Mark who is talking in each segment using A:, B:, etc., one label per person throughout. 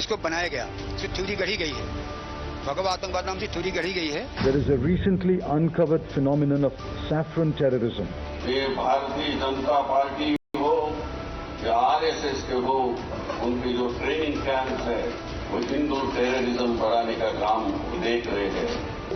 A: जिसको बनाया गया, उसकी थ्योरी गढ़ी गई है, भगवा आतंकवाद नाम से थ्योरी गढ़ी गई है।
B: There is a recently uncovered phenomenon of saffron terrorism.
C: ये भारतीय जनता पार्टी हो या आरएसएस के हो, उनकी जो ट्रेनिंग कैंप है वो हिंदू टेररिज्म बढ़ाने का काम देख रहे हैं।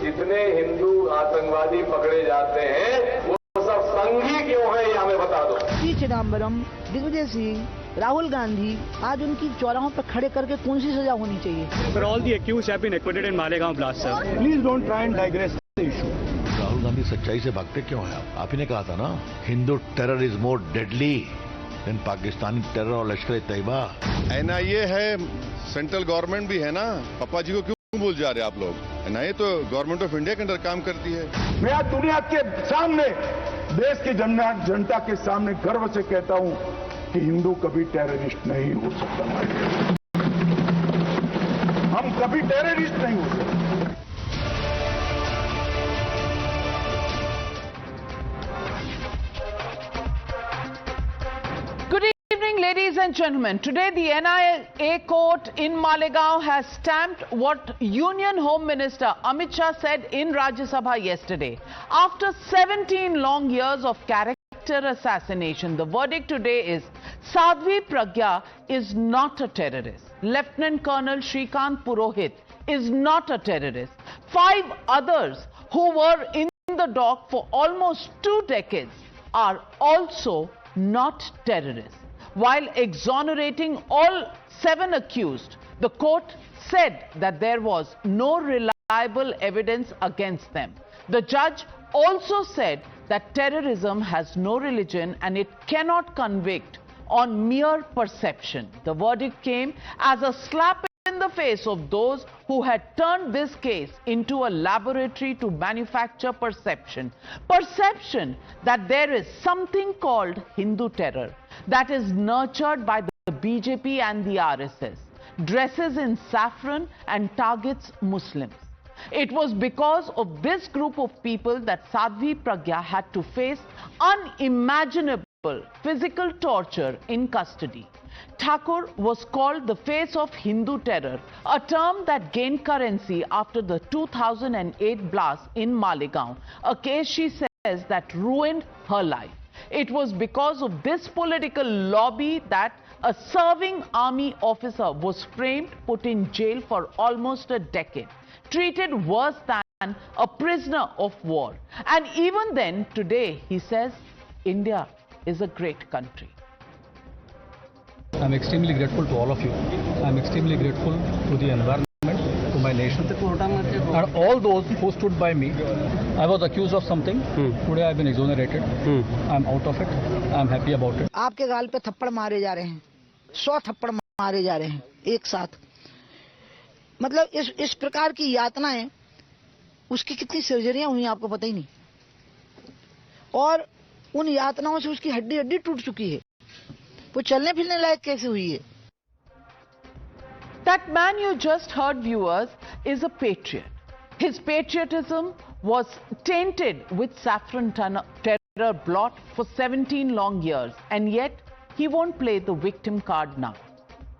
D: जितने हिंदू आतंकवादी पकड़े जाते हैं वो सब संघी क्यों है, ये हमें बता दो।
E: पी चिदम्बरम, दिग्विजय सिंह, राहुल गांधी, आज उनकी चौराहों पर खड़े करके कौन सी सजा होनी चाहिए?
F: But all the accused have been acquitted in Malegaon blast, sir.
B: Please don't try and digress the issue.
G: Rahul Gandhi सच्चाई से भागते क्यों हैं आप ही ने कहा था ना, Hindu terror is more deadly than Pakistani terror और लश्कर तैयबा।
H: एनआईए है, सेंट्रल गवर्नमेंट भी है ना, पापा जी को क्यों भूल जा रहे हैं आप लोग? एनआईए तो गवर्नमेंट ऑफ इंडिया के अंदर काम करती है।
B: मैं आज दुनिया के सामने, देश की जनता के सामने गर्व से कहता हूं कि हिंदू कभी टेररिस्ट नहीं हो सकता। हम कभी टेररिस्ट नहीं हो सकते।
I: Good evening, ladies and gentlemen. Today, the NIA court in Malegaon has stamped what Union Home Minister Amit Shah said in Rajya Sabha yesterday. After 17 long years of character assassination, the verdict today is Sadhvi Pragya is not a terrorist. Lieutenant Colonel Shrikant Purohit is not a terrorist. 5 others who were in the dock for almost 2 decades are also not terrorists. While exonerating all 7 accused, the court said that there was no reliable evidence against them. The judge also said that terrorism has no religion and it cannot convict on mere perception. The verdict came as a slap in the face of those who had turned this case into a laboratory to manufacture perception. Perception that there is something called Hindu terror that is nurtured by the BJP and the RSS, dresses in saffron and targets Muslims. It was because of this group of people that Sadhvi Pragya had to face unimaginable physical torture in custody. Thakur was called the face of Hindu terror, a term that gained currency after the 2008 blast in Malegaon, a case she says that ruined her life. It was because of this political lobby that a serving army officer was framed, put in jail for almost a decade, treated worse than a prisoner of war. And even then, today, he says, India is a great country.
F: I'm extremely grateful to all of you. I'm extremely grateful to the environment, to my nation, and all those who stood by me. I was accused of something. Today I've been exonerated. I'm out of it. I'm happy about it.
E: आपके गाल पे थप्पड़ मारे जा रहे हैं, 100 थप्पड़ मारे जा रहे हैं एक साथ। मतलब इस प्रकार की यातनाएं, उसकी कितनी सर्जरियां हुई आपको पता ही नहीं, और उन यातनाओं से उसकी हड्डी हड्डी टूट चुकी है। वो चलने फिरने लायक कैसे हुई है?
I: That man you just heard, viewers, is a patriot. His patriotism was tainted with saffron terror blot for 17 long years, and yet he won't play the victim card now.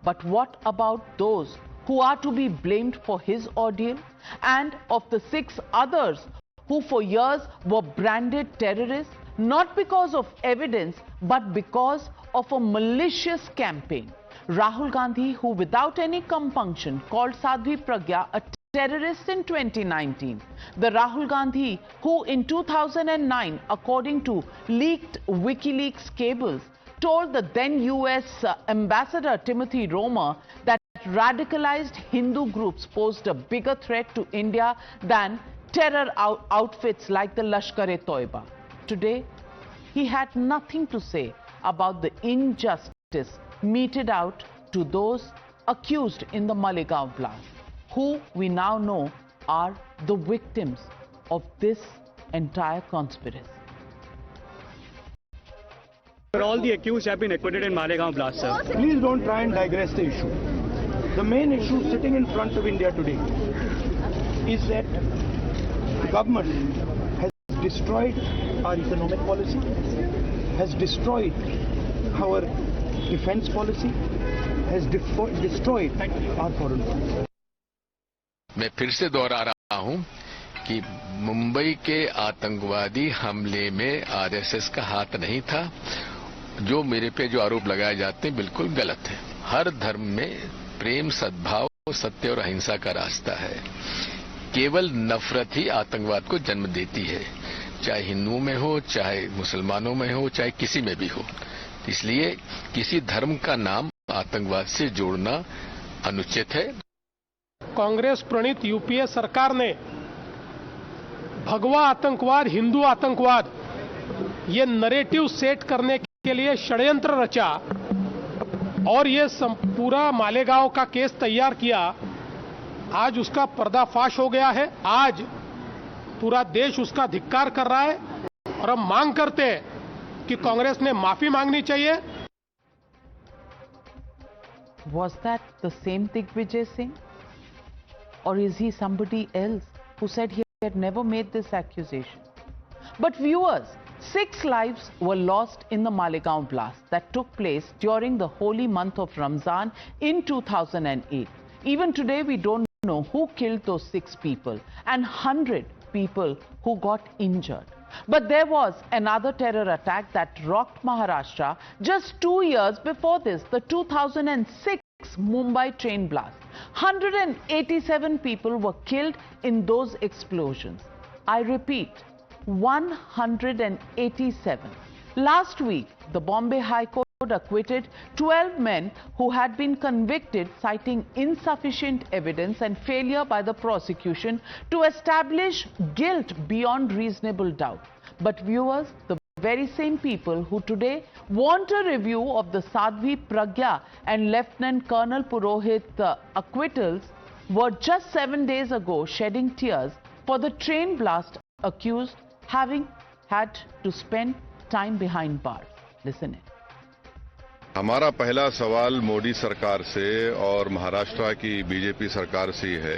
I: But what about those who are to be blamed for his ordeal, and of the 6 others who for years were branded terrorists, not because of evidence but because of a malicious campaign? Rahul Gandhi, who without any compunction called Sadhvi Pragya a terrorist in 2019. The Rahul Gandhi who in 2009, according to leaked WikiLeaks cables, told the then US Ambassador Timothy Romer that radicalized Hindu groups posed a bigger threat to India than terror outfits like the Lashkar-e-Toiba. Today, he had nothing to say about the injustice meted out to those accused in the Malegaon blast, who we now know are the victims of this entire conspiracy.
F: But all the accused have been acquitted in Malegaon blast, sir.
B: Please don't try and digress the issue. The main issue sitting in front of India today is that the government has destroyed our economic policy, has destroyed our defense policy, has destroyed our foreign policy.
J: मैं फिर से दोहरा रहा हूं कि मुंबई के आतंकवादी हमले में आरएसएस का हाथ नहीं था। जो मेरे पे जो आरोप लगाए जाते हैं बिल्कुल गलत है। हर धर्म में प्रेम, सद्भाव, सत्य और अहिंसा का रास्ता है। केवल नफरत ही आतंकवाद को जन्म देती है, चाहे हिंदुओं में हो, चाहे मुसलमानों में हो, चाहे किसी में भी हो। इसलिए किसी धर्म का नाम आतंकवाद से जोड़ना अनुचित है।
K: कांग्रेस प्रणीत यूपीए सरकार ने भगवा आतंकवाद, हिंदू आतंकवाद, ये नैरेटिव सेट करने के लिए षड्यंत्र रचा और ये पूरा मालेगांव का केस तैयार किया। आज उसका पर्दाफाश हो गया है। आज पूरा देश उसका धिक्कार कर रहा है और हम मांग करते हैं कि कांग्रेस ने माफी मांगनी चाहिए।
I: Was that the same Digvijay Singh? Or is he somebody else who said he had never made this accusation? But viewers, 6 lives were lost in the Malegaon blast that took place during the holy month of Ramzan in 2008. Even today, we don't know who killed those 6 people and 100 people who got injured. But there was another terror attack that rocked Maharashtra just 2 years before this, the 2006 Mumbai train blast. 187 people were killed in those explosions. I repeat, 187. Last week, the Bombay High Court acquitted 12 men who had been convicted, citing insufficient evidence and failure by the prosecution to establish guilt beyond reasonable doubt. But viewers, the very same people who today want a review of the Sadhvi Pragya and Lieutenant Colonel Purohit acquittals were just 7 days ago shedding tears for the train blast accused having had to spend time behind bars. Listen in.
H: हमारा पहला सवाल मोदी सरकार से और महाराष्ट्र की BJP सरकार से है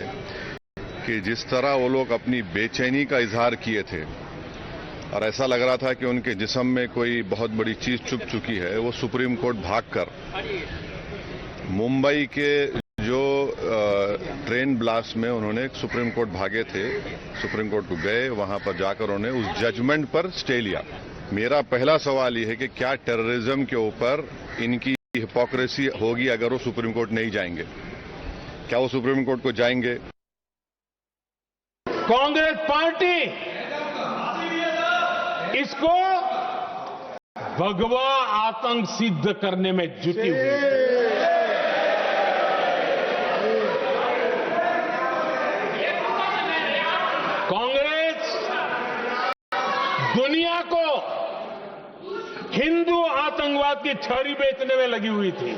H: कि जिस तरह वो लोग अपनी बेचैनी का इजहार किए थे और ऐसा लग रहा था कि उनके जिस्म में कोई बहुत बड़ी चीज चुभ चुकी है, वो सुप्रीम कोर्ट भागकर मुंबई के जो ट्रेन ब्लास्ट में उन्होंने सुप्रीम कोर्ट भागे थे, सुप्रीम कोर्ट को गए, वहां पर जाकर उन्होंने उस जजमेंट पर स्टे लिया। मेरा पहला सवाल ये है कि क्या टेररिज्म के ऊपर इनकी हिपोक्रेसी होगी अगर वो सुप्रीम कोर्ट नहीं जाएंगे? क्या वो सुप्रीम कोर्ट को जाएंगे?
K: कांग्रेस पार्टी इसको भगवा आतंक सिद्ध करने में जुटी हुई है। कांग्रेस दुनिया को हिंदू आतंकवाद की छड़ी बेचने में लगी हुई थी।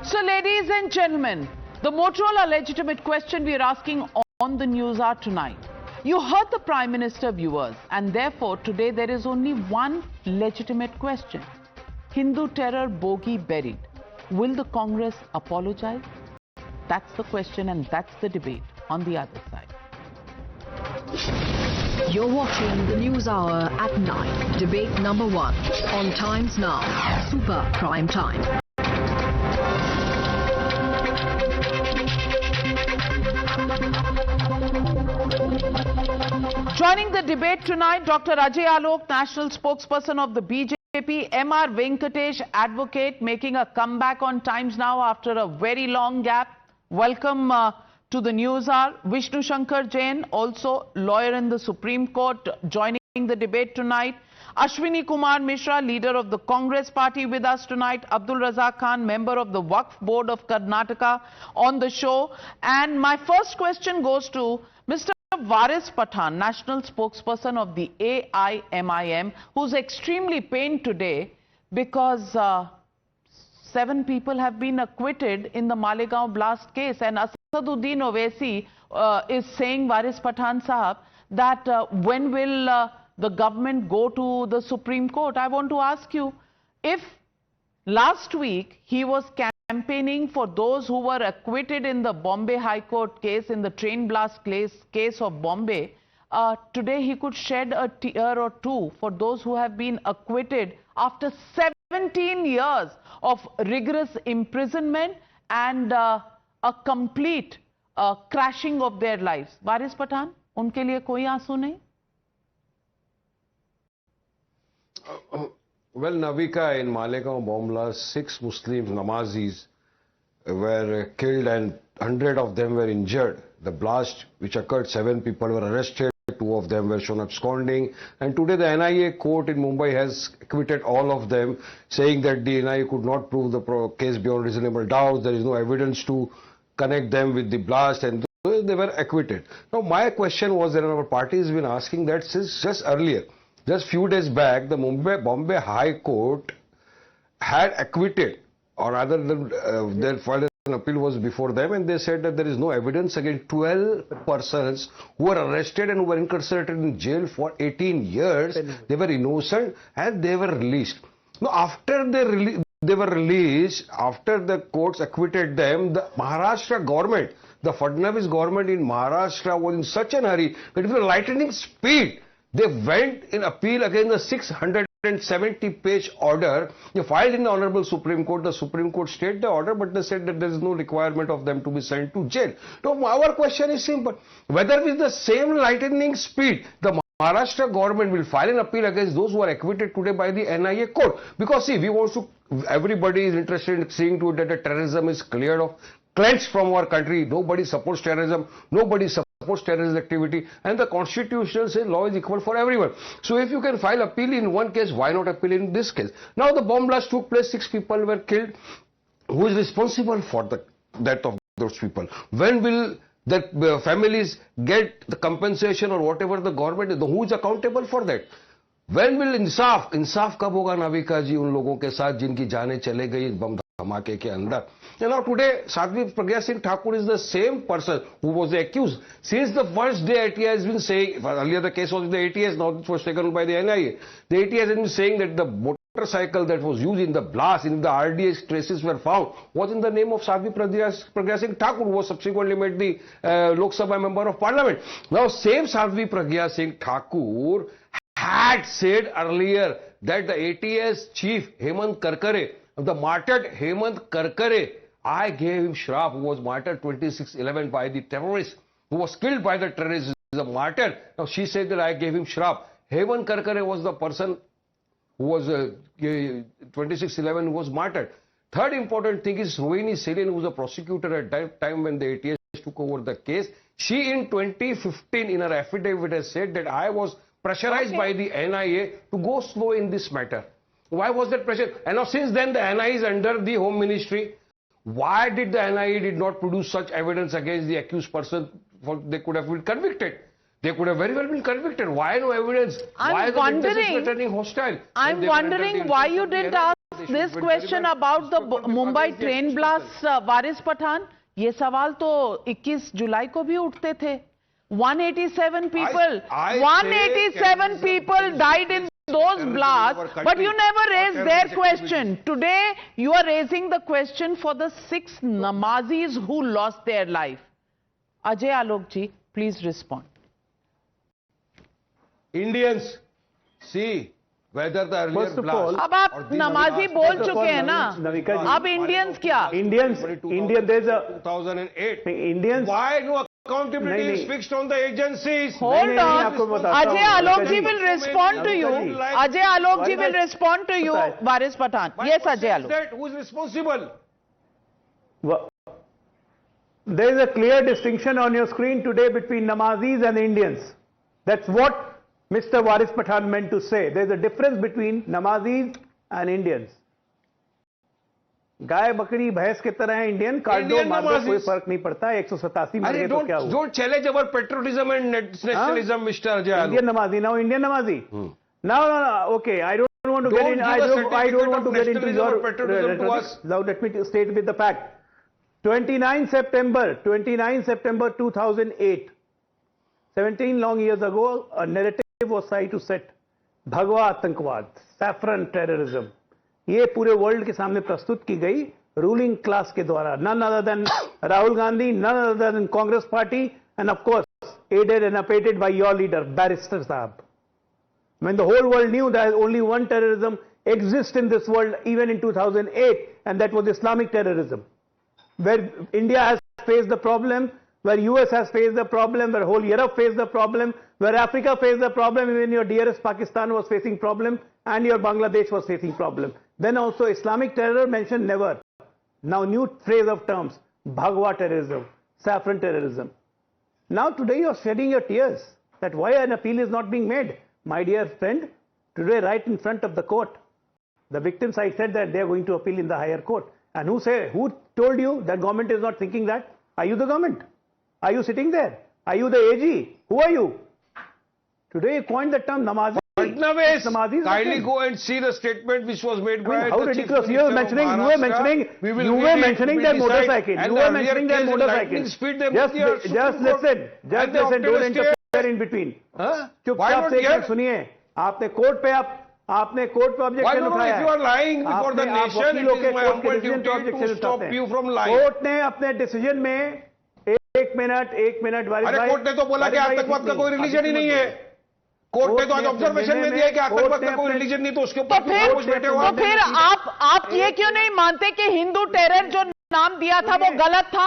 I: So, ladies and gentlemen, the Motorola legitimate question we are asking on the news hour tonight. You heard the Prime Minister, viewers, and therefore today there is only one legitimate question. Hindu terror bogey buried. Will the Congress apologize? That's the question and that's the debate on the other side.
L: You're watching the News Hour at 9. Debate number 1 on Times Now. Super Prime Time.
I: Joining the debate tonight, Dr. Ajay Alok, national spokesperson of the BJP, M.R. Venkatesh, advocate, making a comeback on Times Now after a very long gap. Welcome to the News Hour. Vishnu Shankar Jain, also lawyer in the Supreme Court, joining the debate tonight. Ashwini Kumar Mishra, leader of the Congress party, with us tonight. Abdul Razak Khan, member of the Waqf Board of Karnataka, on the show. And my first question goes to Mr. Waris Pathan, national spokesperson of the AIMIM, who's extremely pained today because 7 people have been acquitted in the Malegaon blast case. And Asaduddin Owaisi is saying, Waris Pathan Sahab, that when will the government go to the Supreme Court? I want to ask you, if last week he was campaigning for those who were acquitted in the Bombay High Court case, in the train blast case of Bombay, today he could shed a tear or two for those who have been acquitted after 7 17 years of rigorous imprisonment and a complete crashing of their lives. वारिस पठान, उनके लिए कोई आंसू नहीं?
M: Well, Navika, in Malegaon bomb blast, 6 Muslim Namazis were killed and 100 of them were injured. The blast which occurred, 7 people were arrested, 2 of them were shown absconding, and today the NIA court in Mumbai has acquitted all of them, saying that the NIA could not prove the case beyond reasonable doubt. There is no evidence to connect them with the blast, and they were acquitted. Now my question was that our party has been asking that since just earlier. Just few days back, the Bombay High Court had acquitted, or rather their filed an appeal was before them, and they said that there is no evidence against 12 persons who were arrested and who were incarcerated in jail for 18 years. They were innocent and they were released. Now after they were released, after the courts acquitted them, the Maharashtra government, the Fadnavis government in Maharashtra was in such a hurry that with a lightning speed, they went in appeal against the 670-page order. They filed in the Honorable Supreme Court. The Supreme Court stayed the order, but they said that there is no requirement of them to be sent to jail. Now, our question is simple. Whether with the same lightning speed, the Maharashtra government will file an appeal against those who are acquitted today by the NIA court. Because see, everybody is interested in seeing to it that the terrorism is cleansed from our country. Nobody supports terrorism. Nobody supports terrorist activity, and the constitution says law is equal for everyone. So if you can file appeal in one case, why not appeal in this case? Now the bomb blast took place, 6 people were killed. Who is responsible for the death of those people? When will the families get the compensation or whatever the government, who is accountable for that? When will इंसाफ कब होगा नाविका जी उन लोगों के साथ जिनकी जानें चले गई बम धमाके के अंदर? Now today, Sadhvi Pragya Singh Thakur is the same person who was the accused. Since the first day, ATI has been saying, earlier the case was in the ATS, now it was taken by the NIA. The ATS has been saying that the motorcycle that was used in the blast, in the RDS traces were found, was in the name of Sadhvi Pragya Singh Thakur, who was subsequently made the Lok Sabha member of parliament. Now same Sadhvi Pragya Singh Thakur had said earlier that the ATS chief Hemant Karkare, the martyred Hemant Karkare, I gave him Shraf, who was martyred 26/11 by the terrorists, who was killed by the terrorists, is a martyr. Now she said that I gave him Shraf. Hemant Karkare was the person who was 26/11 who was martyred. Third important thing is Rohini Serian, who was a prosecutor at that time when the ATS took over the case. She in 2015 in her affidavit has said that I was pressurized by the NIA to go slow in this matter. Why was that pressure? And now since then the NIA is under the Home Ministry. Why did the NIA did not produce such evidence against the accused person? They could have been convicted. They could have very well been convicted. Why no evidence? Why the witnesses were turning hostile?
I: I'm wondering why you didn't ask this question about the Mumbai train blast, Waris Pathan. ये सवाल तो 21 जुलाई को भी उठते थे. 187 people, 187 people died in those blasts, but you never raised their question. Today, you are raising the question for the 6 Namazis who lost their life. Ajay Alok ji, please respond.
M: Indians, see whether the earlier blast.
I: अब आप नमाजी बोल चुके हैं ना. अब Indians क्या?
M: Indian, there's a 2008. Indians. Why no accountability is fixed on the agencies?
I: Hold on. Ajay Alok ji will respond to you. Ajay Alok ji will respond to you, Waris Pathan. Yes, Ajay Alok.
M: Who is responsible?
B: There is a clear distinction on your screen today between Namazis and Indians. That's what Mr. Waris Pathan meant to say. There is a difference between Namazis and Indians. गाय बकरी भैंस की तरह है Indian काट दो मार दो कोई फर्क नहीं पड़ता. 187 मर गए तो क्या हुआ?
M: Don't challenge our patriotism and nationalism, Mr. Ajay.
B: Indian Namazi, now Indian Namazi. No. Okay, I don't want to get in. I don't want to get into your patriotism. Now let me state with the fact. 29 September 2008. 17 long years ago, a narrative was tried to set. Bhagwa Atankwad, saffron terrorism. ये पूरे world के सामने प्रस्तुत की गई ruling class के द्वारा. None other than Rahul Gandhi, none other than Congress Party, and of course aided and abetted by your leader, Barrister Saab. When the whole world knew there is only one terrorism exist in this world even in 2008, and that was Islamic terrorism, where India has faced the problem, where US has faced the problem, where whole Europe faced the problem, where Africa faced the problem, even your dearest Pakistan was facing problem, and your Bangladesh was facing problem. Then also Islamic terror mentioned never. Now new phrase of terms, Bhagwa terrorism, saffron terrorism. Now today you are shedding your tears that why an appeal is not being made. My dear friend, today right in front of the court, the victim side said that they are going to appeal in the higher court. And who told you that government is not thinking that? Are you the government? Are you sitting there? Are you the AG? Who are you? Today you coined the term Namazi.
M: Namazis, kindly go and see the statement which was made by
B: how
M: the
B: ridiculous.
M: Chief
B: You were
M: Minister
B: mentioning,
M: of
B: you were mentioning their motorcycle.
M: And
B: You were mentioning their motorcycle. Just listen, don't interfere in between. चुपचाप से सुनिए. आपने court पे objection उठाया है.
M: If you are lying before the nation, it is my humble duty to stop you from lying.
B: Court ने अपने decision में एक मिनट वारिस भाई.
M: कोर्ट ने तो बोला कि आतंकवाद का कोई रिलीजन ही नहीं है. कोर्ट ने तो आज ऑब्जर्वेशन में दिया है कि आतंकवाद का कोई रिलीजन नहीं, तो उसके ऊपर
I: तो फिर आप ये क्यों नहीं मानते कि हिंदू टेरर जो नाम दिया था वो गलत था?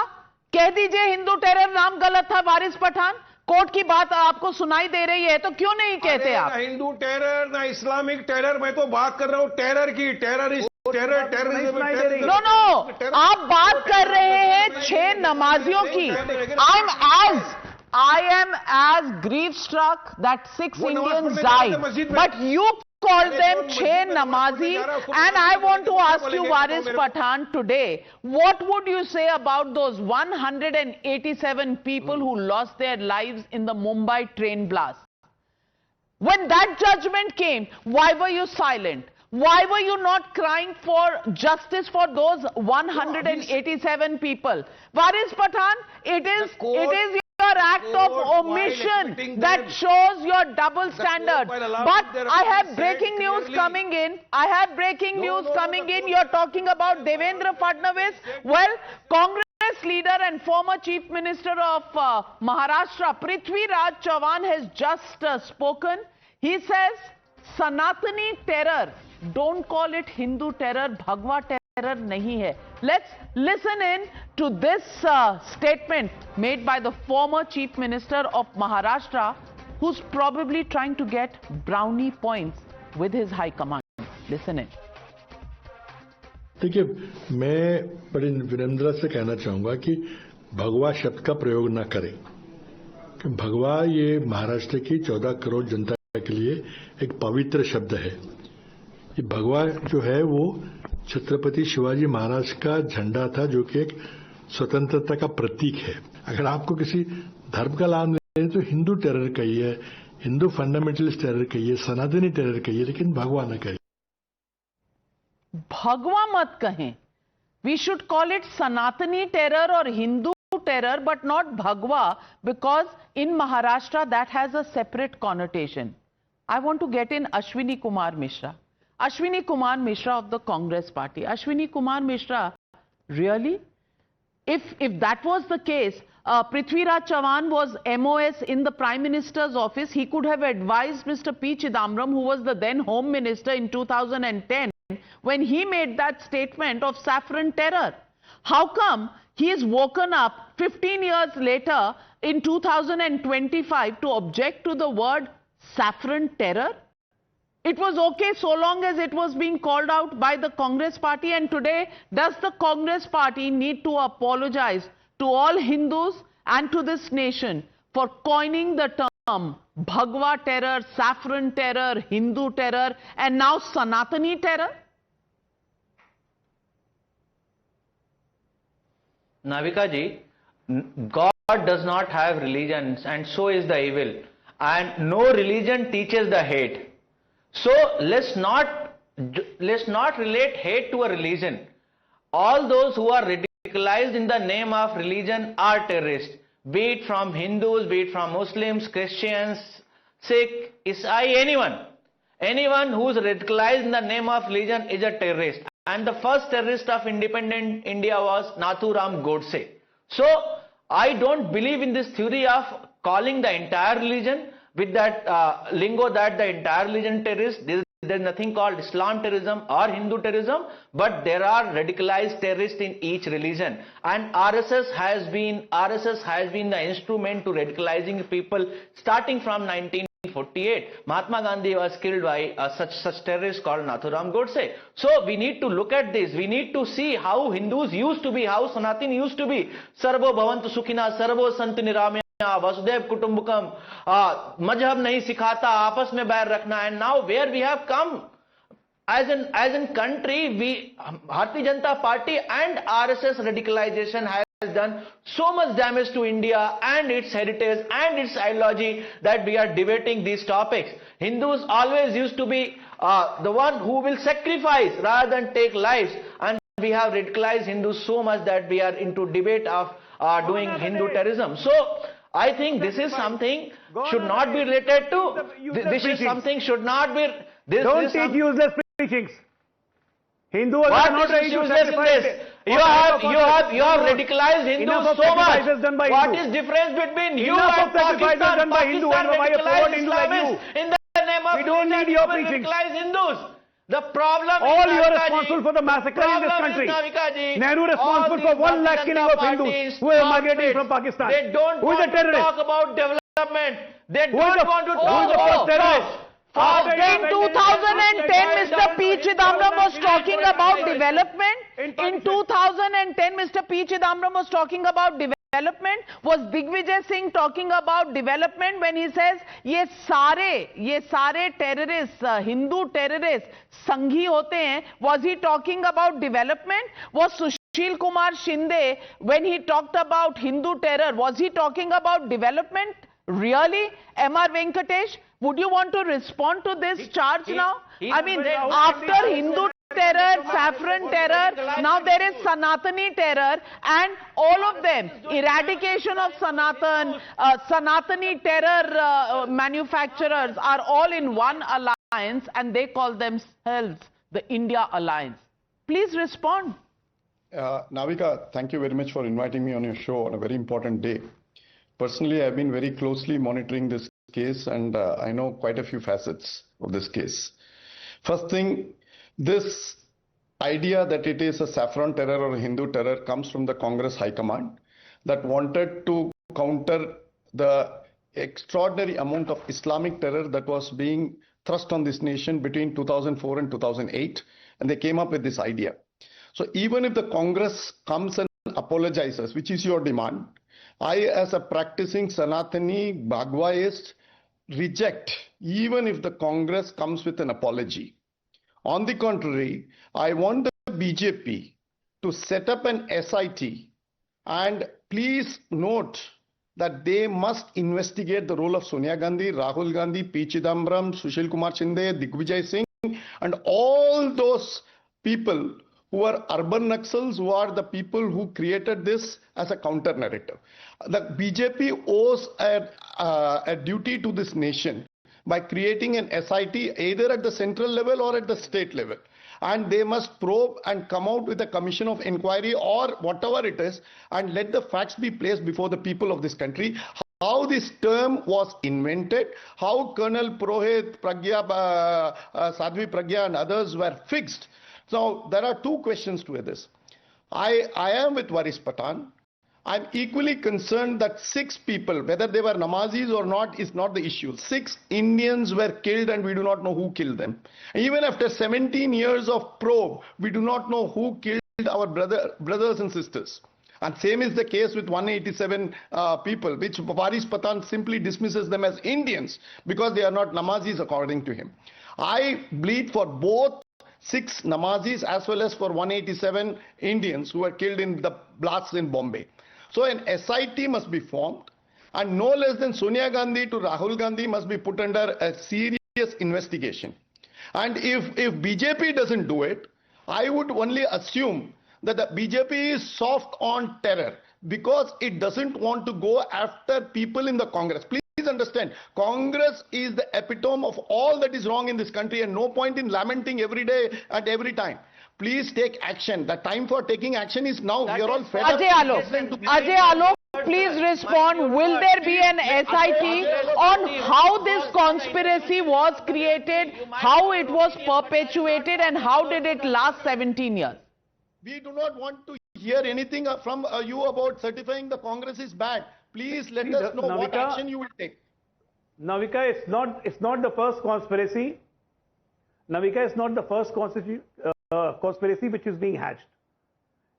I: कह दीजिए हिंदू टेरर नाम गलत था वारिस पठान. कोर्ट की बात आपको सुनाई दे रही है तो क्यों नहीं कहते आप?
M: ना हिंदू टेरर ना इस्लामिक टेरर, मैं तो बात कर रहा हूँ टेरर की. Terrorist terrorism.
I: नो आप बात कर रहे हैं 6 नमाजियों की. I am as grief struck that 6 Indians died, but you called them 6 namazi, and I want to ask you, Waris Pathan, today, what would you say about those 187 people who lost their lives in the Mumbai train blast? When that judgment came, why were you silent? Why were you not crying for justice for those 187 people? Waris Pathan, it is your act of omission that shows your double standard. But I have breaking news coming in. You're talking about Devendra Fadnavis. Well, Congress leader and former Chief Minister of Maharashtra, Prithvi Raj Chavan, has just spoken. He says, Sanatani terror, don't call it Hindu terror, Bhagwa terror nahi hai. Let's listen in to this statement made by the former Chief Minister of Maharashtra, who's probably trying to get brownie points with his high command. Listen in.
N: देखिए, मैं बड़ी विनम्रता से कहना चाहूंगा कि भगवा शब्द का प्रयोग न करें. भगवा ये महाराष्ट्र की 14 करोड़ जनता के लिए एक पवित्र शब्द है. ये भगवा जो है वो छत्रपति शिवाजी महाराज का झंडा था, जो कि एक स्वतंत्रता का प्रतीक है. अगर आपको किसी धर्म का नाम लें तो हिंदू टेरर कहिए, हिंदू फंडामेंटलिस्ट टेरर कहिए, सनातनी टेरर कहिए, लेकिन भगवा न कहिए.
I: भगवा मत कहें. We should call it Sanatani terror or Hindu terror, but not Bhagwa, because in Maharashtra that has a separate connotation. I want to get in Ashwini Kumar Mishra. Ashwini Kumar Mishra of the Congress party. Ashwini Kumar Mishra, really? If that was the case, Prithvi Raj Chavan was MOS in the Prime Minister's office. He could have advised Mr. P. Chidambaram, who was the then Home Minister in 2010, when he made that statement of saffron terror. How come he is woken up 15 years later in 2025 to object to the word saffron terror? It was okay so long as it was being called out by the Congress party. And today, does the Congress party need to apologize to all Hindus and to this nation for coining the term Bhagwa terror, saffron terror, Hindu terror, and now Sanatani terror?
O: Navika ji, God does not have religions, and so is the evil. And no religion teaches the hate. So let's not relate hate to a religion. All those who are radicalized in the name of religion are terrorists, be it from Hindus, be it from Muslims, Christians, Sikh, Isai, anyone who is radicalized in the name of religion is a terrorist. And the first terrorist of independent India was Nathuram Godse. So I don't believe in this theory of calling the entire religion with that lingo that the entire religion terrorist. This there's nothing called Islam terrorism or Hindu terrorism, but there are radicalized terrorists in each religion. And RSS has been the instrument to radicalizing people starting from 1948. Mahatma Gandhi was killed by such terrorist called Nathuram Godse. So we need to look at this. We need to see how Hindus used to be, how Sanatani used to be. Sarvo bhavantu sukhina, sarvo santu niramya, Vasudev कुटुंबकम, मजहब नहीं सिखाता, आपस में बैर रखना. And now where we have come as in country, we Bharatiya Janata Party and RSS radicalization has done so much damage to India and its heritage and its ideology that we are debating these topics. Hindus always used to be the one who will sacrifice rather than take lives, and we have radicalized Hindus so much that we are into debate of doing Hindu terrorism. So I think this is something should not be related to. This is something should not be.
B: Don't teach useless preachings. Hindus are not ready to sacrifice.
O: You have radicalized Hindus so much. What is difference between you and Pakistan? Pakistan radicalized Islamists in the name of
B: we don't need your preaching.
O: Radicalized Hindus. The problem
B: all
O: is
B: you are responsible for the massacre in this country. Nehru responsible for 1 lakh killing of Hindus who are migrating from Pakistan.
O: They don't want to talk about development. They don't want to talk about terrorists.
I: In 2010, Mr. P. Chidambaram was talking about development. In 2010, Mr. P. Chidambaram was talking about development. Was Digvijay Singh talking about development when he says ये सारे terrorists, Hindu terrorists संघी होते हैं? Was he talking about development? Was Sushil Kumar Shinde, when he talked about Hindu terror, was he talking about development? Really? M.R. Venkatesh, would you want to respond to this charge now? I mean, after Hindu terror, saffron terror, now there is Sanatani terror, and all of them, eradication of Sanatani terror manufacturers are all in one alliance, and they call themselves the India Alliance. Please respond.
P: Navika, thank you very much for inviting me on your show on a very important day. Personally, I've been very closely monitoring this case, and I know quite a few facets of this case. First thing, this idea that it is a saffron terror or Hindu terror comes from the Congress High Command that wanted to counter the extraordinary amount of Islamic terror that was being thrust on this nation between 2004 and 2008, and they came up with this idea. So even if the Congress comes and apologizes, which is your demand, I, as a practicing Sanatani Bhagwaist, reject even if the Congress comes with an apology. On the contrary, I want the BJP to set up an SIT, and please note that they must investigate the role of Sonia Gandhi, Rahul Gandhi, P. Chidambaram, Sushil Kumar Shinde, Digvijay Singh, and all those people who are urban Naxals, who are the people who created this as a counter narrative. The BJP owes a duty to this nation by creating an SIT either at the central level or at the state level. And they must probe and come out with a commission of inquiry or whatever it is, and let the facts be placed before the people of this country. How this term was invented, how Colonel Purohit, Sadhvi Pragya and others were fixed. So there are two questions to this. I am with Waris Patan. I'm equally concerned that 6 people, whether they were Namazis or not, is not the issue. 6 Indians were killed and we do not know who killed them. Even after 17 years of probe, we do not know who killed our brothers and sisters. And same is the case with 187 people, which Waris Patan simply dismisses them as Indians because they are not Namazis according to him. I bleed for both 6 Namazis as well as for 187 Indians who were killed in the blasts in Bombay. So an SIT must be formed, and no less than Sonia Gandhi to Rahul Gandhi must be put under a serious investigation. And if BJP doesn't do it, I would only assume that the BJP is soft on terror because it doesn't want to go after people in the Congress. Please understand, Congress is the epitome of all that is wrong in this country, and no point in lamenting every day and every time. Please take action. The time for taking action is now. We are all fed up.
I: Ajay Alok. please respond. Will there be an SIT on how this conspiracy was created, how it was perpetuated, and how did it last 17 years?
Q: We do not want to hear anything from you about certifying the Congress is bad. Please let us know what action you will take.
B: Navika, it's not the first conspiracy. Navika, it's not the first conspiracy which is being hatched.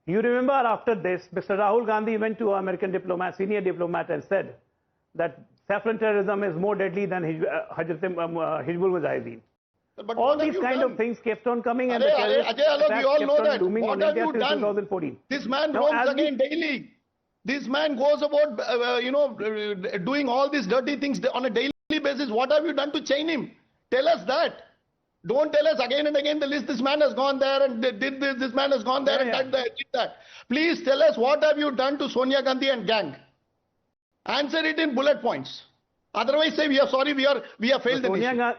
B: You remember after this, Mr. Rahul Gandhi went to an American diplomat, senior diplomat, and said that saffron terrorism is more deadly than Hizbul Mujahideen.
Q: But
B: all these kind of things kept on coming, and the terrorist
Q: we all know that. What have you done?
B: 2014.
Q: This man roams again daily. This man goes about, doing all these dirty things on a daily basis. What have you done to chain him? Tell us that. Don't tell us again and again the list. This man has gone there and did this. This man has gone there and did that. Please tell us what have you done to Sonia Gandhi and gang. Answer it in bullet points. Otherwise, say we are sorry. We have failed the nation.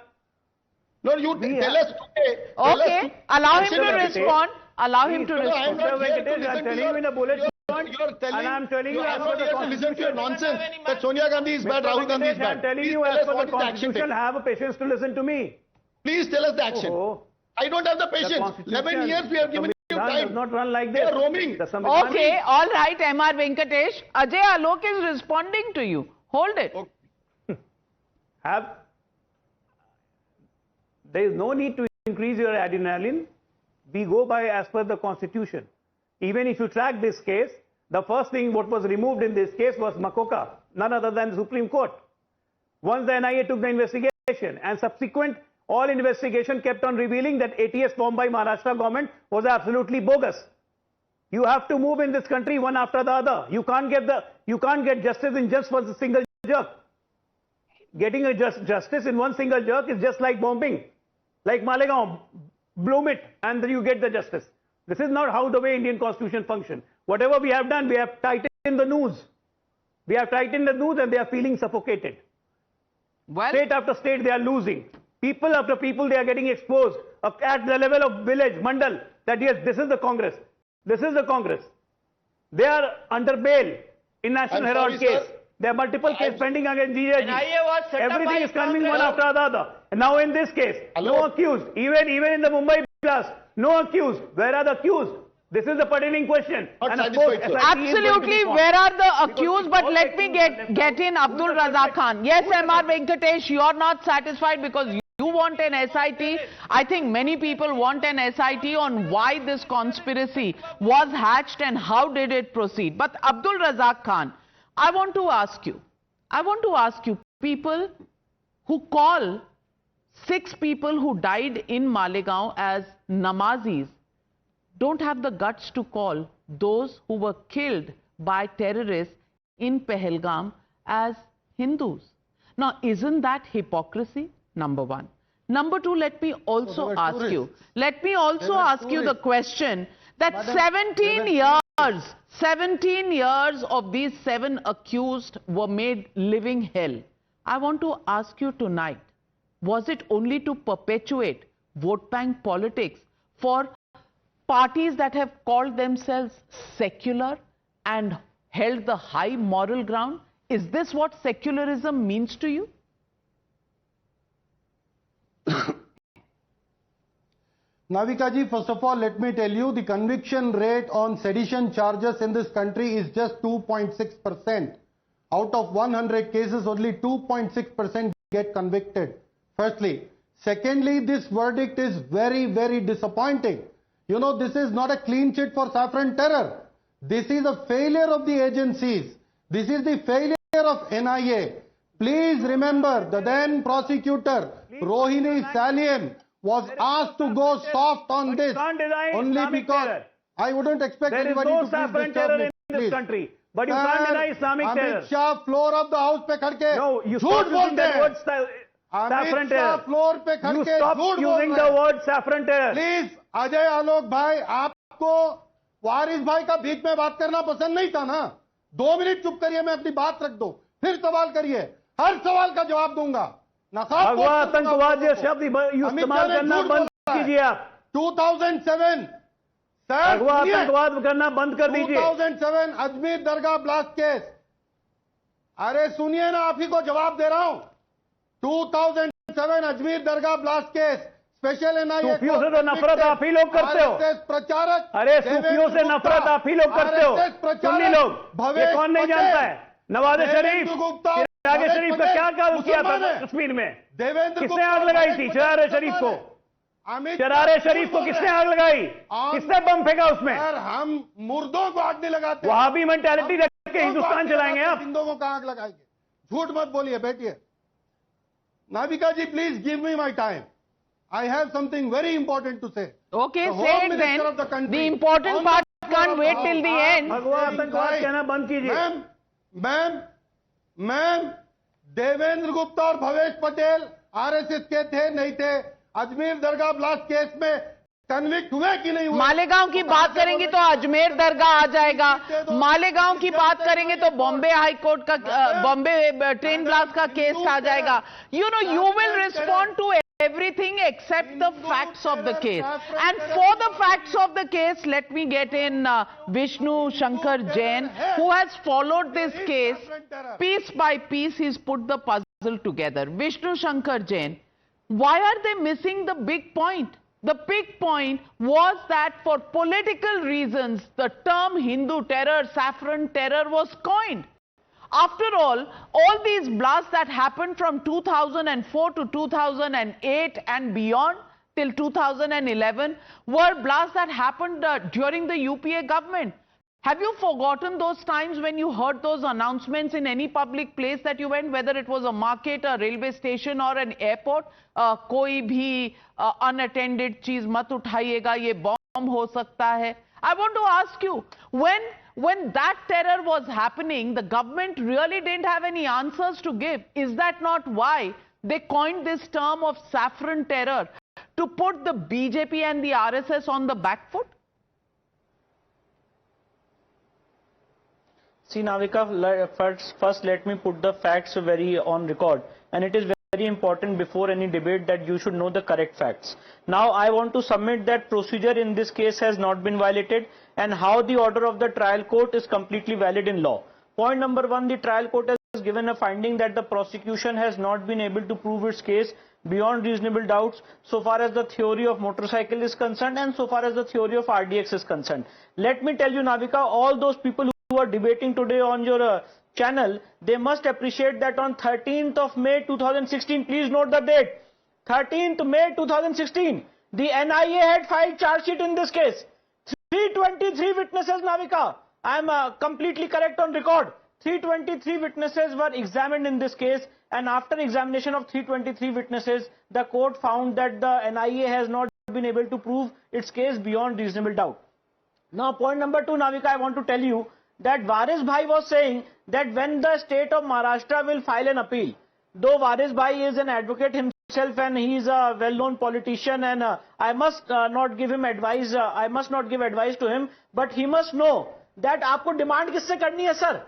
Q: No, you tell us today.
I: Okay, allow him to respond. Allow him to respond.
B: I'm telling you in a bullet point, and I'm telling you as per the
Q: Constitution. Listen to your nonsense that Sonia Gandhi is bad, Rahul Gandhi is bad.
B: I'm telling you as per the Constitution, have a patience to listen to me.
Q: Please tell us the action. I don't have the patience. 11 years we have given you time.
B: Does not run like this.
Q: They are roaming.
I: Okay, all right, M.R. Venkatesh. Ajay Alok is responding to you. Hold it.
B: Okay. There is no need to increase your adrenaline. We go by as per the Constitution. Even if you track this case, the first thing what was removed in this case was Makoka, none other than the Supreme Court. Once the NIA took the investigation, and subsequent all investigation kept on revealing that ATS formed by Maharashtra government was absolutely bogus. You have to move in this country one after the other. You can't get justice in just one single jerk. Getting a justice in one single jerk is just like bombing. Like Malegaon, bloom it and then you get the justice. This is not how the way Indian Constitution functions. Whatever we have done, we have tightened the noose. We have tightened the noose and they are feeling suffocated.
I: Well,
B: state after state, they are losing. People after people, they are getting exposed at the level of village, mandal, that yes, this is the Congress. This is the Congress. They are under bail in National Herald case. There are multiple cases pending against DJG. Everything is coming one after the other. And now in this case, no accused. Even in the Mumbai blast, no accused. Where are the accused? This is the pertaining question. And of course,
I: absolutely, where are the accused? But let me get in Abdul Razak Khan. Yes, M.R. Venkatesh, you are not satisfied because you want an SIT. I think many people want an SIT on why this conspiracy was hatched and how did it proceed. But Abdul Razak Khan, I want to ask you, people who call 6 people who died in Malegaon as Namazis don't have the guts to call those who were killed by terrorists in Pahalgam as Hindus. Now, isn't that hypocrisy? Number one. Number two, let me also ask you the question that 17 years of these 7 accused were made living hell. I want to ask you tonight, was it only to perpetuate vote bank politics for parties that have called themselves secular and held the high moral ground? Is this what secularism means to you?
R: Navika ji, first of all, let me tell you, the conviction rate on sedition charges in this country is just 2.6%. Out of 100 cases, only 2.6% get convicted. Firstly. Secondly, this verdict is very, very disappointing. You know, this is not a clean sheet for saffron terror. This is a failure of the agencies. This is the failure of NIA. Please remember, the then prosecutor, Rohini Saliem, was asked to go soft on this only because I wouldn't expect anybody to
B: saffron terror in this country. But you can't deny Islamic terror.
R: Amit Shah, floor of the house pe khadke.
B: No, you stop using the word saffron terror.
R: Floor pe khadke.
B: You stop using the word saffron terror.
R: Please, Ajay Alok bhai, आपको वारिस भाई का बीच में बात करना पसंद नहीं था ना? 2 मिनट चुप करिए, मैं अपनी बात रख दो, फिर सवाल करिए, हर सवाल का जवाब दूंगा।
B: भगवा आतंकवाद ये शब्द इस्तेमाल करना बंद कीजिए आप।
R: 2007
B: भगवा आतंकवाद करना बंद कर दीजिए।
R: 2007 अजमेर दरगाह ब्लास्ट केस, अरे सुनिए ना, आप ही को जवाब दे रहा हूं। 2007 अजमेर दरगाह ब्लास्ट केस, स्पेशल एनआईए।
B: सूफियों से तो नफरत आप ही लोग करते हो।
R: प्रचारक,
B: अरे सूफियों से नफरत आप ही लोग करते हो। सुन्नी लोग, ये कौन नहीं जानता है? नवाज शरीफ, चिराग शरीफ का क्या काम किया था कश्मीर में? किसने आग लगाई थी शरारे शरीफ को? शरारे शरीफ को किसने आग लगाई? किसने बम फेंका उसमें?
R: हम मुर्दों को आग नहीं लगाते।
B: वहाबी मेंटालिटी रख के हिंदुस्तान चलाएंगे आप?
R: हिंदुओं को आग लगाएंगे? झूठ मत बोलिए, बैठिए। Navika ji, please give me my time. I have something very important to say.
I: Okay, say it then. The important part can't wait till the end.
B: भगवा आतंकवाद कहना बंद कीजिए।
R: मैम, देवेंद्र गुप्ता और भवेश पटेल आरएसएस के थे नहीं थे? अजमेर दरगाह ब्लास्ट केस में कन्विक्ट हुए कि नहीं हुए?
I: मालेगांव की बात करेंगे तो अजमेर दरगाह आ जाएगा। मालेगांव की बात करेंगे तो बॉम्बे हाई कोर्ट का, बॉम्बे ट्रेन ब्लास्ट का केस आ जाएगा। You know, you will respond to everything except the facts of the case. And for the facts of the case, let me get in Vishnu Shankar Jain, who has followed this case piece by piece. He's put the puzzle together. Vishnu Shankar Jain, why are they missing the big point? The big point was that for political reasons, the term Hindu terror, saffron terror was coined. After all these blasts that happened from 2004 to 2008 and beyond till 2011 were blasts that happened during the UPA government. Have you forgotten those times when you heard those announcements in any public place that you went, whether it was a market, a railway station or an airport? कोई भी unattended चीज मत उठाइएगा, ये bomb हो सकता है. I want to ask you, when that terror was happening, the government really didn't have any answers to give. Is that not why they coined this term of saffron terror, to put the BJP and the RSS on the back foot?
O: See, Navika, first let me put the facts very on record, and it is very important before any debate that you should know the correct facts. Now, I want to submit that procedure in this case has not been violated, and how the order of the trial court is completely valid in law. Point number one, the trial court has given a finding that the prosecution has not been able to prove its case beyond reasonable doubts so far as the theory of motorcycle is concerned and so far as the theory of RDX is concerned. Let me tell you, Navika, all those people who are debating today on your channel, they must appreciate that on 13th of May 2016, please note the date, 13th May 2016, the NIA had filed charge sheet in this case. 323 witnesses, Navika. I am completely correct on record. 323 witnesses were examined in this case, and after examination of 323 witnesses, the court found that the NIA has not been able to prove its case beyond reasonable doubt. Now, point number two, Navika, I want to tell you that Varis Bhai was saying that when the state of Maharashtra will file an appeal, though Varis Bhai is an advocate himself and he is a well-known politician, and I must not give him advice, I must not give advice to him, but he must know that आपको demand किससे करनी है sir?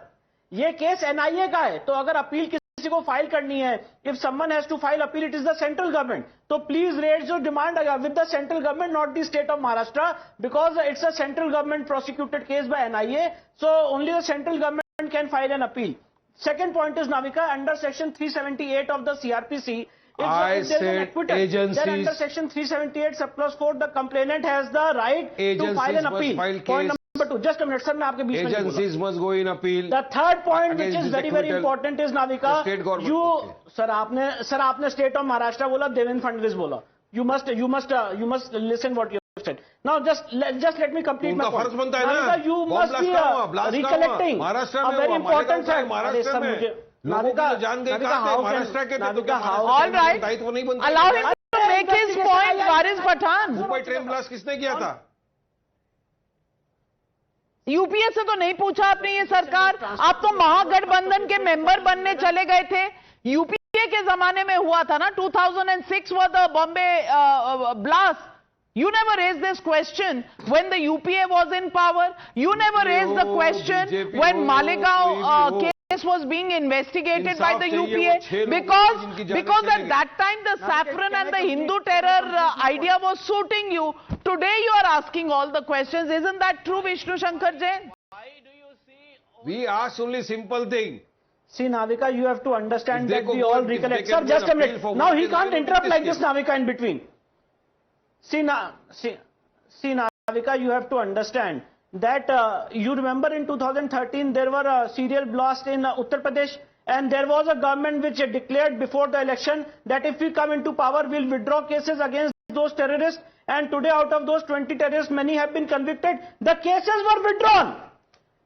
O: ये case NIA का है, तो अगर appeal किसी को फाइल करनी है, if someone has to file appeal, it is the central government. So please raise your demand with the central government, not the state of Maharashtra, because it's a central government prosecuted case by NIA. So only the central government can file an appeal. Second point is, Navika, under section 378 of the CRPC, if there is an acquittal, then under section 378 subclause 4, the complainant has the right to file an appeal. Point number two, just a minute, sir, मैं आपके बीच में
M: Agencies must go in appeal.
O: The third point, which is very, very important, is, Navika, you, sir, आपने state of Maharashtra बोला, Devendra Fadnavis बोला. You must listen what you have said. Now, just let me complete my point. Navika, you must be recollecting a very important fact. Navika,
I: all right. Allow him to make his point. Varis Pathan.
M: Mumbai train blast किसने किया था?
I: UPA से तो नहीं पूछा आपने ये सरकार, आप तो महागठबंधन के मेंबर बनने चले गए थे. यूपीए के जमाने में हुआ था ना, 2006 was the Bombay blast. You never raised this question when the UPA was in power. You never raised the question when Malegaon case was being investigated by the UPA, because at that time the saffron and the Hindu terror idea was suiting you. Today you are asking all the questions. Isn't that true, Vishnu Shankar Jain?
M: We ask only simple thing.
B: See, Navika, you have to understand that we all recollect. Sir, just a minute. Now he can't interrupt like this, Navika, in between. See, Navika, you have to understand that you remember in 2013 there were a serial blast in Uttar Pradesh, and there was a government which declared before the election that if we come into power, we'll withdraw cases against those terrorists. And today, out of those 20 terrorists, many have been convicted. The cases were withdrawn.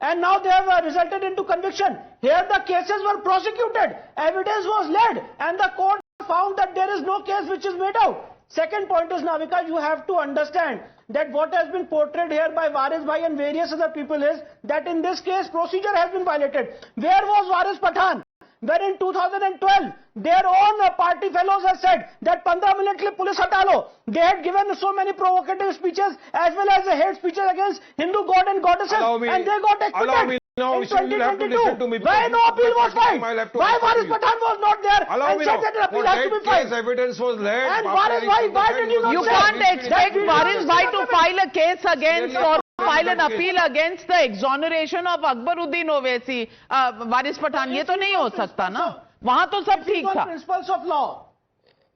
B: And now they have resulted into conviction. Here the cases were prosecuted, evidence was led, and the court found that there is no case which is made out. Second point is, Navika, you have to understand that what has been portrayed here by Waris Bhai and various other people is that in this case procedure has been violated. Where was Waris Pathan? Where in 2012 their own party fellows have said that 15 minute ke liye police hata lo. They had given so many provocative speeches as well as hate speeches against Hindu god and goddesses, and they got acquitted. In 2022, why no appeal was filed? Why Waris Pathan was not there and said that an appeal has to be filed?
M: Evidence was led.
B: And Waris Bhai, why did you not?
I: You can't expect Waris Bhai to file a case against or file an appeal against the exoneration of Akbaruddin Owaisi, Waris Pathan. ये तो नहीं हो सकता ना. वहाँ तो सब ठीक था.
B: Principles of law.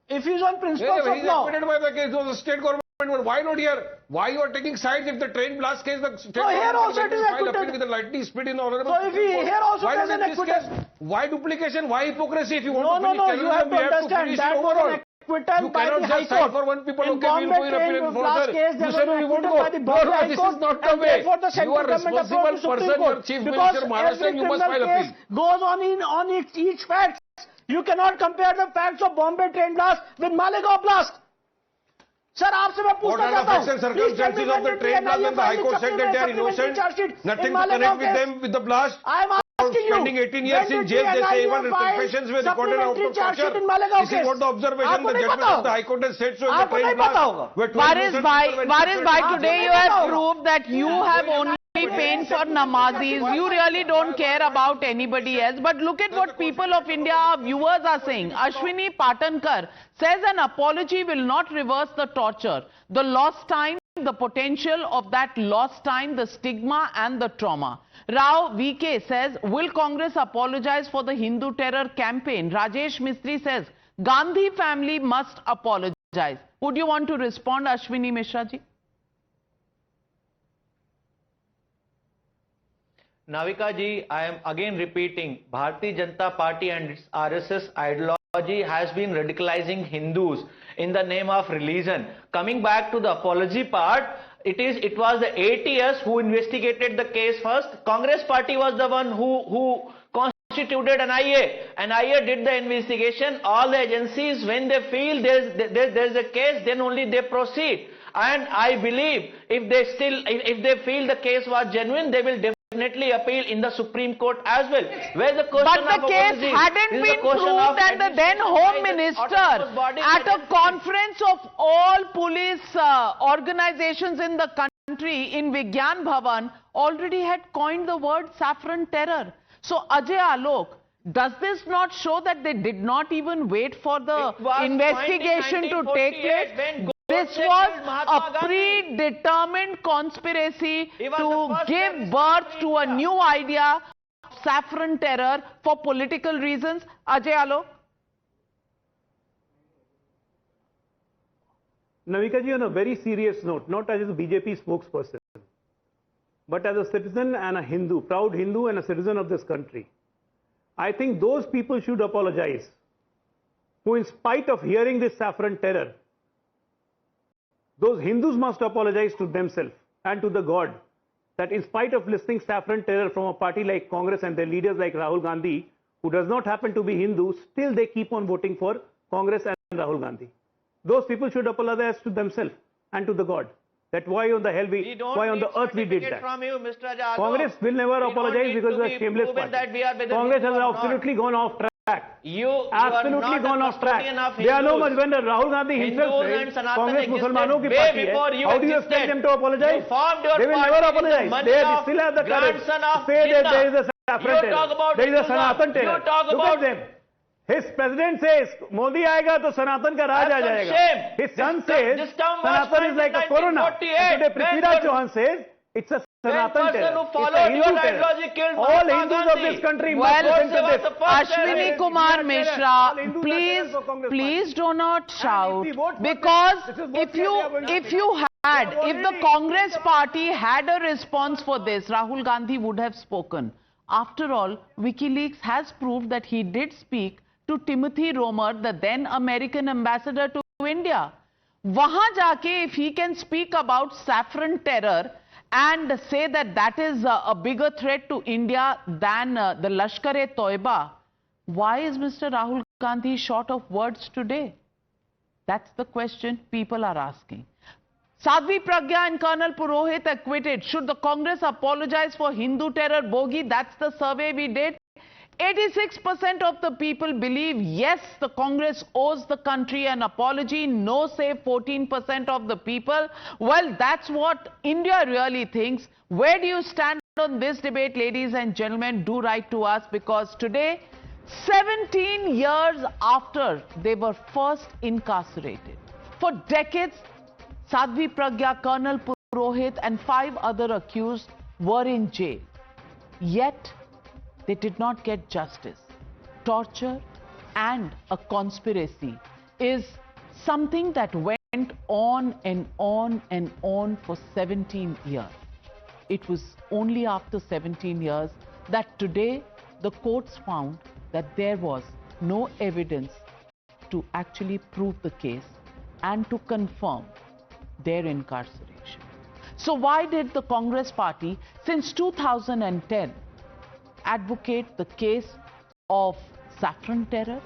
B: If he's on principles of law.
M: Acquitted by the case, it was a state government. But why not here? Why you are taking sides if the train blast case, the state
B: here also it is
M: file appeal
B: acquitted.
M: with the lightning speed in the honorable
B: So if he here also
M: why
B: there's an
M: doesn't this
B: acquittal.
M: case? Why duplication? Why hypocrisy? If you want
B: No,
M: to finish
B: you have to understand
M: finish
B: that
M: it
B: was
M: overall.
B: an acquittal
M: You
B: by
M: cannot
B: the
M: just
B: High
M: side
B: Court.
M: for one people.
B: In
M: Okay, we'll go in appeal and
B: blast case,
M: You
B: there
M: said
B: was
M: we
B: an
M: won't
B: acquittal
M: go.
B: by the
M: No,
B: Bombay
M: no,
B: High
M: this
B: Court,
M: is not the
B: and
M: way.
B: therefore the
M: You
B: central
M: are
B: government
M: responsible
B: approached the
M: person,
B: Supreme Court.
M: your chief
B: Because
M: minister, Maharashtra,
B: every
M: you must
B: criminal
M: file
B: case
M: appeal.
B: goes on each fact. You cannot compare the facts of Bombay train blast with Malegaon blast. Sir, आपसे मैं
M: What
B: पूछना
M: are the
B: चाहता
M: facts and
B: हूँ. Please tell me
M: circumstances of the
B: when
M: train blast when the High Court said that they are
B: supplementary
M: innocent?
B: charge sheet
M: Nothing
B: in
M: to
B: Malegaon
M: connect with
B: case.
M: them with the blast?
B: I am asking you.
M: Spending 18 years in jail, they say even confessions were recorded out of torture. This is what the observation, the judgment of the High Court has said. So in the train blast, where 12
I: Waris Bhai, today you have
B: होगा.
I: proved that you have only pain for Namazis. You really don't care about anybody else. But look at what people of India, our viewers, are saying. Ashwini Patankar says an apology will not reverse the torture, the lost time, the potential of that lost time, the stigma and the trauma. Rao VK says, will Congress apologize for the Hindu terror campaign? Rajesh Mistry says, Gandhi family must apologize. Would you want to respond, Ashwini Mishra ji?
O: Navika ji, I am again repeating, Bharatiya Janata Party and its RSS ideology has been radicalizing Hindus in the name of religion. Coming back to the apology part, it was the ATS who investigated the case first. Congress party was the one who constituted an IA. An IA did the investigation. All the agencies, when they feel there's a case, then only they proceed. And I believe if they feel the case was genuine, they will definitely appeal in the Supreme Court as well. Where the question
I: But the case hadn't been proved, and the then Home Minister at a conference of all police organizations in the country in Vigyan Bhavan already had coined the word saffron terror. So Ajay Alok, does this not show that they did not even wait for the investigation to take place? This was a predetermined conspiracy to give birth to a new idea, saffron terror, for political reasons. Ajay Alok?
B: Navika ji, on a very serious note, not as a BJP spokesperson, but as a citizen and a Hindu, proud Hindu and a citizen of this country, I think those people should apologize who, in spite of hearing this saffron terror, those Hindus must apologize to themselves and to the God that in spite of listening saffron terror from a party like Congress and their leaders like Rahul Gandhi, who does not happen to be Hindu, still they keep on voting for Congress and Rahul Gandhi. Those people should apologize to themselves and to the God. That why on the hell why on the earth we did that.
O: From you, Mr. Jadhav.
B: Congress will never apologize because it's a shameless party. Congress has absolutely gone off track. Absolutely gone off track. They are no much when Rahul Gandhi himself said Congress Muslimanon ki party hai. How do you expect them to apologize? They will never apologize. They still have the courage to say that there is a saffron terror. There is a Sanatan terror. Look at them. His president says Modi aayega to Sanatan ka raj aa jayega. His son says Sanatan is like a corona. And today Prithviraj Chauhan says it's a Sanatan
O: person
B: terror.
O: who
B: It's a
O: followed
B: Hindu
O: your
B: terror.
O: ideology killed
B: All
O: Mahatma
B: Hindus of
O: Gandhi.
B: this country
I: Well,
B: must listen to this.
I: Ashwini Kumar Mishra, please do not shout, because if the Congress party had a response for this, Rahul Gandhi would have spoken. After all, WikiLeaks has proved that he did speak to Timothy Romer, the then American ambassador to India. Wahan jaake, if he can speak about saffron terror and say that that is a bigger threat to India than the Lashkar-e-Toiba, why is Mr. Rahul Gandhi short of words today? That's the question people are asking. Sadhvi Pragya and Colonel Purohit acquitted. Should the Congress apologize for Hindu terror? Bogi, that's the survey we did. 86% of the people believe yes, the Congress owes the country an apology. No, say 14% of the people. Well, that's what India really thinks. Where do you stand on this debate, ladies and gentlemen? Do write to us, because today, 17 years after they were first incarcerated, for decades, Sadhvi Pragya, Colonel Purohit and 5 other accused were in jail. Yet, they did not get justice. Torture and a conspiracy is something that went on and on and on for 17 years. It was only after 17 years that today the courts found that there was no evidence to actually prove the case and to confirm their incarceration. So why did the Congress party since 2010 advocate the case of saffron terror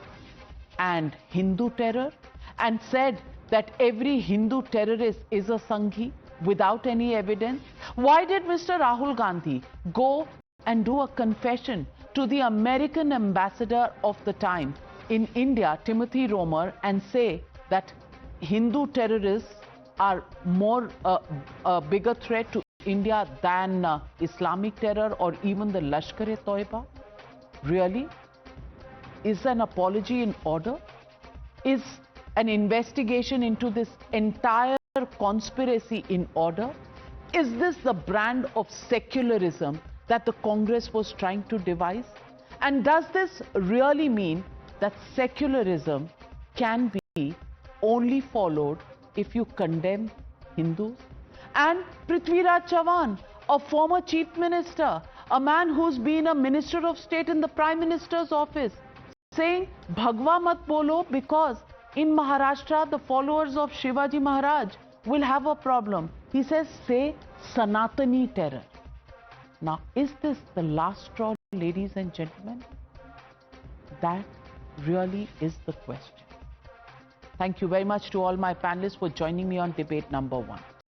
I: and Hindu terror and said that every Hindu terrorist is a Sanghi without any evidence? Why did Mr. Rahul Gandhi go and do a confession to the American ambassador of the time in India, Timothy Romer, and say that Hindu terrorists are more a bigger threat to India than Islamic terror or even the Lashkar-e-Toiba? Really? Is an apology in order? Is an investigation into this entire conspiracy in order? Is this the brand of secularism that the Congress was trying to devise? And does this really mean that secularism can be only followed if you condemn Hindus? And Prithviraj Chavan, a former chief minister, a man who's been a minister of state in the Prime Minister's office, saying Bhagwa mat bolo, because in Maharashtra the followers of Shivaji Maharaj will have a problem. He says, say Sanatani terror. Now, is this the last straw, ladies and gentlemen? That really is the question. Thank you very much to all my panelists for joining me on debate number 1.